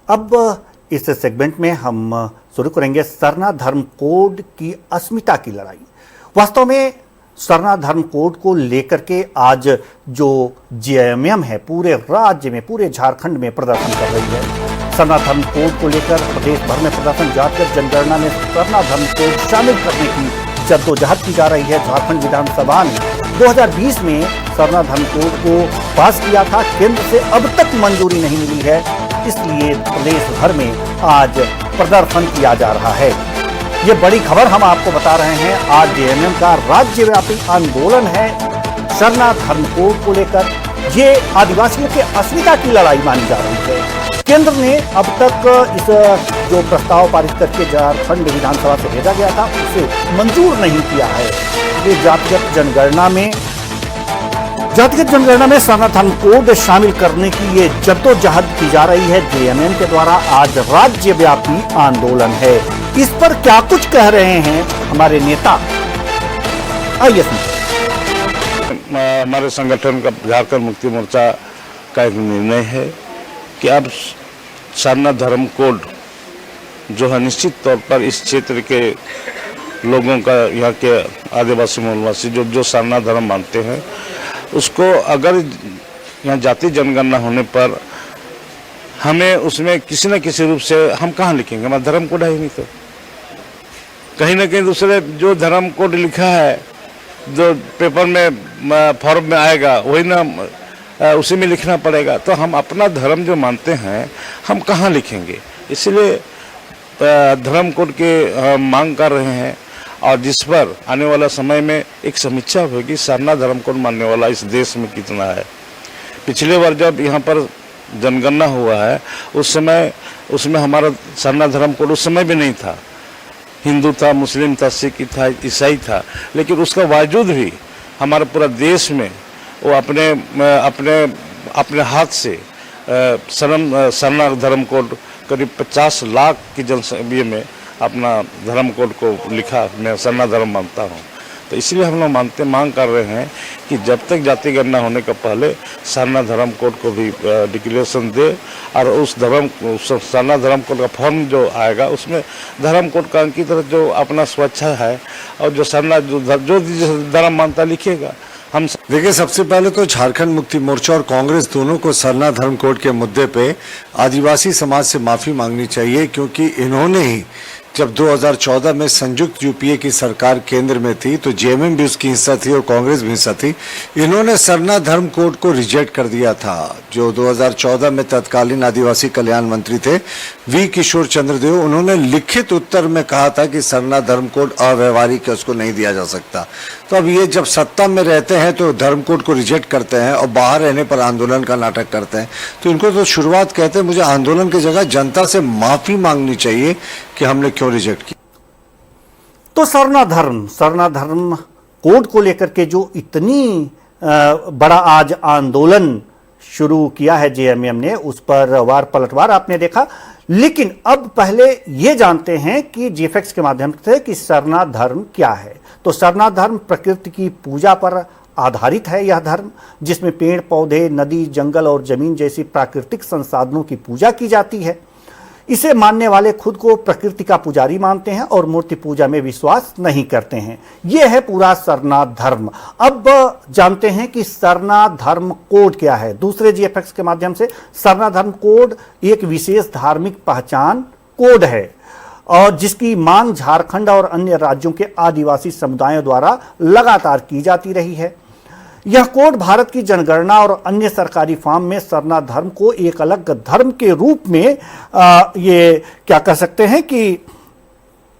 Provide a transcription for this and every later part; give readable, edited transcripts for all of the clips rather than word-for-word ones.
अब इस सेगमेंट में हम शुरू करेंगे सरना धर्म कोड की अस्मिता की लड़ाई। वास्तव में सरना धर्म कोड को लेकर के आज जो जेएमएम है पूरे राज्य में, पूरे झारखंड में प्रदर्शन कर रही है। सरना धर्म कोड को लेकर प्रदेश भर में प्रदर्शन जाकर जनगणना में सरना धर्म कोड शामिल करने की जद्दोजहद की जा रही है। झारखंड विधानसभा ने 2020 में सरना धर्म कोड को पास किया था, केंद्र से अब तक मंजूरी नहीं मिली है, इसलिए प्रदेश भर में आज प्रदर्शन किया जा रहा है। ये बड़ी खबर हम आपको बता रहे हैं। आज जेएमएम का राज्यव्यापी आंदोलन है सरना धर्म कोड को लेकर। ये आदिवासियों के अस्मिता की लड़ाई मानी जा रही है। केंद्र ने अब तक इस जो प्रस्ताव पारित करके झारखंड विधानसभा से भेजा गया था उसे मंजूर नहीं किया है। ये जातिगत जनगणना में सरना धर्म कोड शामिल करने की ये जद्दोजहद की जा रही है। जेएमएम के द्वारा आज राज्यव्यापी आंदोलन है। इस पर क्या कुछ कह रहे हैं हमारे नेता, आइए सुनिए। हमारे संगठन का झारखंड मुक्ति मोर्चा का एक निर्णय है कि अब सरना धर्म कोड जो है निश्चित तौर पर इस क्षेत्र के लोगों का, यहाँ के आदिवासी मूलवासी जो सरना धर्म मानते हैं, उसको अगर यहाँ जाति जनगणना होने पर हमें उसमें किसी न किसी रूप से हम कहाँ लिखेंगे? हमारा धर्म कोड है ही नहीं, तो कहीं ना कहीं दूसरे जो धर्म कोड लिखा है जो पेपर में फॉर्म में आएगा वही ना उसी में लिखना पड़ेगा। तो हम अपना धर्म जो मानते हैं हम कहाँ लिखेंगे? इसलिए धर्म कोड के मांग कर रहे हैं और जिस पर आने वाला समय में एक समीक्षा होगी सरना धर्म कोड मानने वाला इस देश में कितना है। पिछले बार जब यहाँ पर जनगणना हुआ है उस समय उसमें हमारा सरना धर्म कोड उस समय भी नहीं था। हिंदू था, मुस्लिम था, सिख था, ईसाई था, लेकिन उसका बावजूद भी हमारे पूरा देश में वो अपने हाथ से सरना धर्म कोड करीब 50 लाख की जनसंख्या में अपना धर्म कोड को लिखा। मैं सरना धर्म मानता हूँ, तो इसलिए हम लोग मांग कर रहे हैं कि जब तक जाति गणना होने का पहले सरना धर्म कोड को भी डिक्लेरेशन दे और उस सरना धर्म कोड का फॉर्म जो आएगा उसमें धर्म कोड का अंकित जो अपना स्वेच्छा है और जो सरना जो धर्म मानता लिखेगा। हम देखिए, सबसे पहले तो झारखंड मुक्ति मोर्चा और कांग्रेस दोनों को सरना धर्म कोड के मुद्दे पे आदिवासी समाज से माफी मांगनी चाहिए, क्योंकि इन्होंने ही जब 2014 में संयुक्त यूपीए की सरकार केंद्र में थी तो जेएमएम भी उसकी हिस्सा थी और कांग्रेस भी हिस्सा थी। इन्होंने सरना धर्म कोड को रिजेक्ट कर दिया था। जो 2014 में तत्कालीन आदिवासी कल्याण मंत्री थे वी किशोर चंद्र देव, उन्होंने लिखित उत्तर में कहा था कि सरना धर्म कोड अव्यवहारिक है, उसको नहीं दिया जा सकता। तो अब ये जब सत्ता में रहते हैं तो धर्म कोड को रिजेक्ट करते हैं और बाहर रहने पर आंदोलन का नाटक करते हैं। तो इनको तो शुरुआत कहते हैं, मुझे आंदोलन की जगह जनता से माफी मांगनी चाहिए कि हमने क्यों रिजेक्ट किया। तो सरना धर्म कोड को लेकर के जो इतनी बड़ा आज आंदोलन शुरू किया है जेएमएम ने, उस पर वार पलटवार आपने देखा। लेकिन अब पहले ये जानते हैं कि जीएफएक्स के माध्यम से कि सरना धर्म क्या है। तो सरना धर्म प्रकृति की पूजा पर आधारित है। यह धर्म जिसमें पेड़ पौधे, नदी, जंगल और जमीन जैसी प्राकृतिक संसाधनों की पूजा की जाती है। इसे मानने वाले खुद को प्रकृति का पुजारी मानते हैं और मूर्ति पूजा में विश्वास नहीं करते हैं। यह है पूरा सरना धर्म। अब जानते हैं कि सरना धर्म कोड क्या है। दूसरे जीएफएक्स के माध्यम से सरना धर्म कोड एक विशेष धार्मिक पहचान कोड है और जिसकी मांग झारखंड और अन्य राज्यों के आदिवासी समुदायों द्वारा लगातार की जाती रही है। यह कोड भारत की जनगणना और अन्य सरकारी फॉर्म में सरना धर्म को एक अलग धर्म के रूप में ये क्या कह सकते हैं कि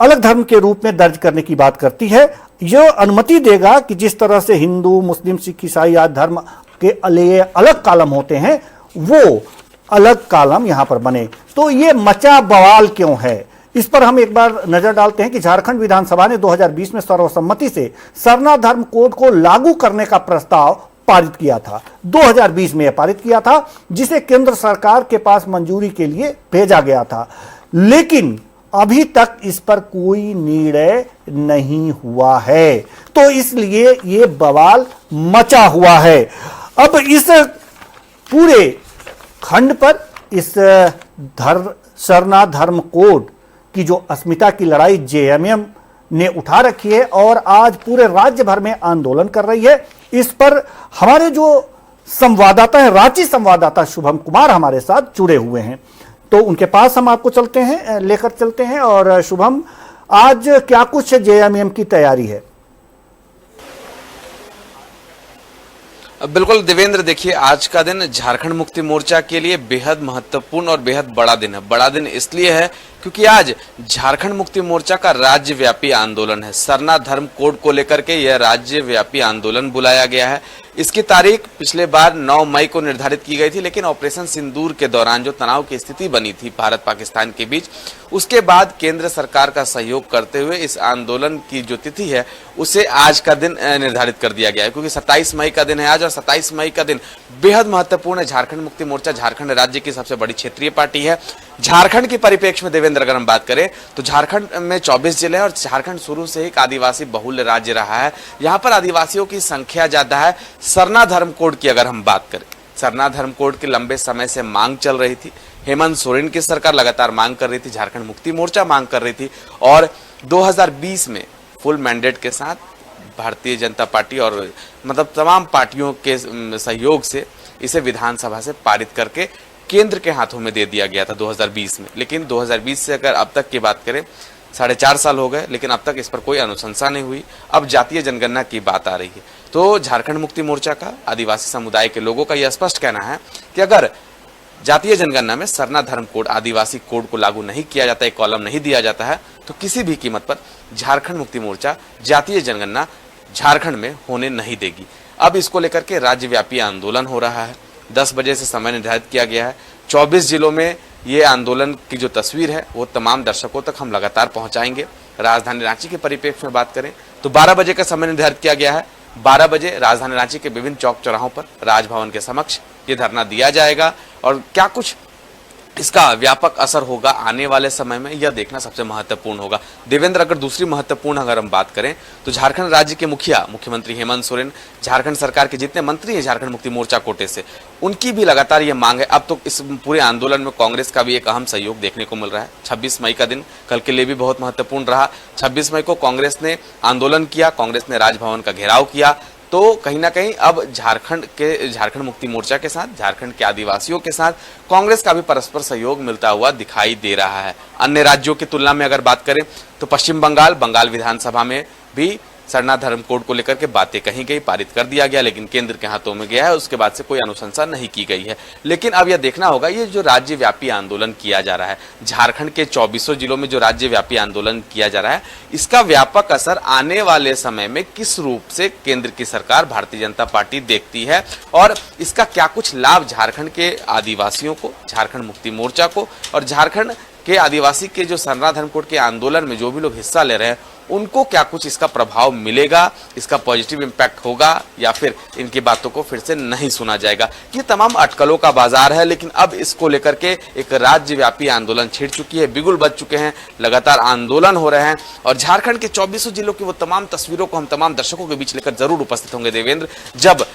अलग धर्म के रूप में दर्ज करने की बात करती है। यह अनुमति देगा कि जिस तरह से हिंदू, मुस्लिम, सिख, ईसाई आदि धर्म के लिए अलग कॉलम होते हैं वो अलग कॉलम यहां पर बने। तो ये मचा बवाल क्यों है, इस पर हम एक बार नजर डालते हैं कि झारखंड विधानसभा ने 2020 में सर्वसम्मति से सरना धर्म कोड को लागू करने का प्रस्ताव पारित किया था। 2020 में यह पारित किया था, जिसे केंद्र सरकार के पास मंजूरी के लिए भेजा गया था। लेकिन अभी तक इस पर कोई निर्णय नहीं हुआ है, तो इसलिए ये बवाल मचा हुआ है। अब इस पूरे खंड पर इस सरना धर्म कोड की जो अस्मिता की लड़ाई जेएमएम ने उठा रखी है और आज पूरे राज्य भर में आंदोलन कर रही है, इस पर हमारे जो संवाददाता है, रांची संवाददाता शुभम कुमार हमारे साथ जुड़े हुए हैं, तो उनके पास हम आपको लेकर चलते हैं। और शुभम, आज क्या कुछ जेएमएम की तैयारी है? बिल्कुल देवेंद्र, देखिए आज का दिन झारखंड मुक्ति मोर्चा के लिए बेहद महत्वपूर्ण और बेहद बड़ा दिन है। बड़ा दिन इसलिए है क्योंकि आज झारखंड मुक्ति मोर्चा का राज्यव्यापी आंदोलन है। सरना धर्म कोड को लेकर के यह राज्यव्यापी आंदोलन बुलाया गया है। इसकी तारीख पिछले बार 9 मई को निर्धारित की गई थी, लेकिन ऑपरेशन सिंदूर के दौरान जो तनाव की स्थिति बनी थी भारत पाकिस्तान के बीच, उसके बाद केंद्र सरकार का सहयोग करते हुए इस आंदोलन की जो तिथि है उसे आज का दिन निर्धारित कर दिया गया है, क्योंकि 27 मई का दिन है आज, और 27 मई का दिन बेहद महत्वपूर्ण है। झारखंड मुक्ति मोर्चा झारखंड राज्य की सबसे बड़ी क्षेत्रीय पार्टी है। झारखंड के परिप्रेक्ष्य में देवेंद्र अगर हम बात करें तो झारखंड में 24 जिले हैं और झारखंड शुरू से एक आदिवासी बहुल्य राज्य रहा है। यहाँ पर आदिवासियों की संख्या ज्यादा है। सरना धर्म कोड की अगर हम बात करें, सरना धर्म कोड की लंबे समय से मांग चल रही थी। हेमंत सोरेन की सरकार लगातार मांग कर रही थी, झारखंड मुक्ति मोर्चा मांग कर रही थी, और 2020 में फुल मैंडेट के साथ भारतीय जनता पार्टी और मतलब तमाम पार्टियों के सहयोग से इसे विधानसभा से पारित करके केंद्र के हाथों में दे दिया गया था 2020 में। लेकिन 2020 से अगर अब तक की बात करें, 4.5 साल हो गए, लेकिन अब तक इस पर कोई अनुशंसा नहीं हुई। अब जातीय जनगणना की बात आ रही है, तो झारखंड मुक्ति मोर्चा का, आदिवासी समुदाय के लोगों का यह स्पष्ट कहना है कि अगर जातीय जनगणना में सरना धर्म कोड, आदिवासी कोड को लागू नहीं किया जाता, एक कॉलम नहीं दिया जाता है, तो किसी भी कीमत पर झारखंड मुक्ति मोर्चा जातीय जनगणना झारखंड में होने नहीं देगी। अब इसको लेकर के राज्यव्यापी आंदोलन हो रहा है। 10 बजे से समय निर्धारित किया गया है। 24 जिलों में ये आंदोलन की जो तस्वीर है वो तमाम दर्शकों तक हम लगातार पहुंचाएंगे। राजधानी रांची के परिप्रेक्ष्य में बात करें तो 12 बजे का समय निर्धारित किया गया है। 12 बजे राजधानी रांची के विभिन्न चौक चौराहों पर राजभवन के समक्ष ये धरना दिया जाएगा, और क्या कुछ इसका व्यापक असर होगा आने वाले समय में, यह देखना सबसे महत्वपूर्ण होगा। देवेंद्र, अगर दूसरी महत्वपूर्ण अगर हम बात करें तो झारखंड राज्य के मुख्यमंत्री हेमंत सोरेन, झारखंड सरकार के जितने मंत्री हैं झारखंड मुक्ति मोर्चा कोटे से, उनकी भी लगातार ये मांग है। अब तो इस पूरे आंदोलन में कांग्रेस का भी एक अहम सहयोग देखने को मिल रहा है। 26 मई का दिन कल के लिए भी बहुत महत्वपूर्ण रहा। 26 मई को कांग्रेस ने आंदोलन किया, कांग्रेस ने राजभवन का घेराव किया, तो कहीं ना कहीं अब झारखंड मुक्ति मोर्चा के साथ, झारखंड के आदिवासियों के साथ कांग्रेस का भी परस्पर सहयोग मिलता हुआ दिखाई दे रहा है। अन्य राज्यों की तुलना में अगर बात करें तो पश्चिम बंगाल विधानसभा में भी सरना धर्म कोड को लेकर के बातें कही गई, पारित कर दिया गया, लेकिन केंद्र के हाथों में गया है। उसके बाद से कोई अनुशंसा नहीं की गई है। लेकिन अब यह देखना होगा, ये जो राज्यव्यापी आंदोलन किया जा रहा है, झारखंड के 24 जिलों में जो राज्यव्यापी आंदोलन किया जा रहा है, इसका व्यापक असर आने वाले समय में किस रूप से केंद्र की सरकार भारतीय जनता पार्टी देखती है, और इसका क्या कुछ लाभ झारखंड के आदिवासियों को, झारखंड मुक्ति मोर्चा को, और झारखंड के आदिवासी के जो सरना धर्म कोड के आंदोलन में जो भी लोग हिस्सा ले रहे हैं उनको क्या कुछ इसका प्रभाव मिलेगा, इसका पॉजिटिव इंपैक्ट होगा, या फिर इनकी बातों को फिर से नहीं सुना जाएगा। ये तमाम अटकलों का बाजार है, लेकिन अब इसको लेकर के एक राज्यव्यापी आंदोलन छिड़ चुकी है, बिगुल बज चुके हैं, लगातार आंदोलन हो रहे हैं, और झारखंड के 24 जिलों की वो तमाम तस्वीरों को हम तमाम दर्शकों के बीच लेकर जरूर उपस्थित होंगे देवेंद्र, जब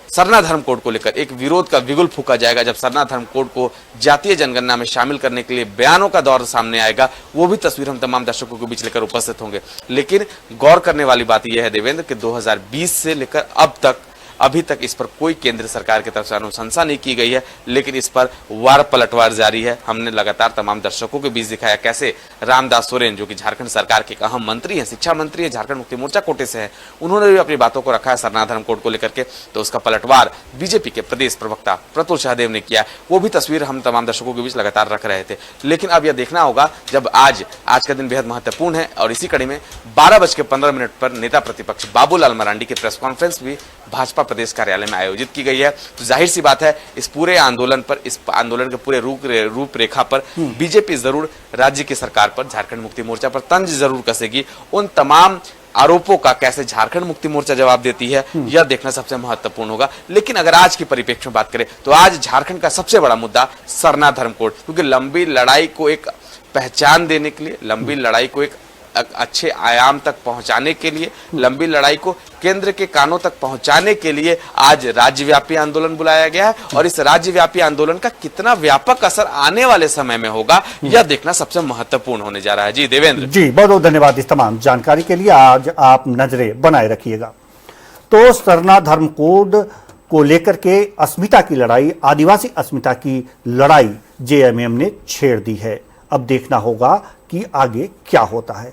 सरना धर्म कोड को लेकर एक विरोध का बिगुल फूंका जाएगा, जब सरना धर्म कोड को जातीय जनगणना में शामिल करने के लिए बयानों का दौर सामने आएगा, वो भी तस्वीर हम तमाम दर्शकों के बीच लेकर उपस्थित होंगे। लेकिन गौर करने वाली बात यह है देवेंद्र कि 2020 से लेकर अब तक अभी तक इस पर कोई केंद्र सरकार की तरफ से अनुशंसा नहीं की गई है, लेकिन इस पर वार पलटवार जारी है। हमने लगातार तमाम दर्शकों के बीच दिखाया कैसे रामदास सोरेन, जो कि झारखंड सरकार के एक अहम मंत्री हैं, शिक्षा मंत्री हैं, झारखंड मुक्ति मोर्चा कोटे से हैं, उन्होंने भी अपनी बातों को रखा है सरना धर्म कोड को लेकर के, तो उसका पलटवार बीजेपी के प्रदेश प्रवक्ता प्रतुल शाहदेव ने किया। वो भी तस्वीर हम तमाम दर्शकों के बीच लगातार रख रहे थे। लेकिन अब यह देखना होगा, जब आज का दिन बेहद महत्वपूर्ण है, और इसी कड़ी में 12:15 पर नेता प्रतिपक्ष बाबूलाल मरांडी की प्रेस कॉन्फ्रेंस भी भाजपा प्रदेश कार्यालय में आयोजित की गई है। तो जाहिर सी बात है, इस पूरे आंदोलन पर, इस आंदोलन के पूरे रूपरेखा पर बीजेपी जरूर राज्य की सरकार पर, झारखंड मुक्ति मोर्चा पर तंज जरूर कसेगी। उन तमाम आरोपों का कैसे झारखंड मुक्ति मोर्चा जवाब देती है, यह देखना सबसे महत्वपूर्ण होगा। लेकिन अगर आज की परिप्रेक्ष्य में बात करें तो आज झारखंड का सबसे बड़ा मुद्दा सरना धर्म कोड, क्योंकि लंबी लड़ाई को एक पहचान देने के लिए, लंबी लड़ाई को एक अच्छे आयाम तक पहुंचाने के लिए, लंबी लड़ाई को केंद्र के कानों तक पहुंचाने के लिए आज राज्यव्यापी आंदोलन बुलाया गया है। और इस राज्यव्यापी आंदोलन का कितना व्यापक असर आने वाले समय में होगा, यह देखना सबसे महत्वपूर्ण होने जा रहा है। जी देवेंद्र जी, बहुत बहुत धन्यवाद इस तमाम जानकारी के लिए। आज आप नजरें बनाए रखिएगा। तो सरना धर्म कोड को लेकर के अस्मिता की लड़ाई, आदिवासी अस्मिता की लड़ाई जेएमएम ने छेड़ दी है। अब देखना होगा कि आगे क्या होता है।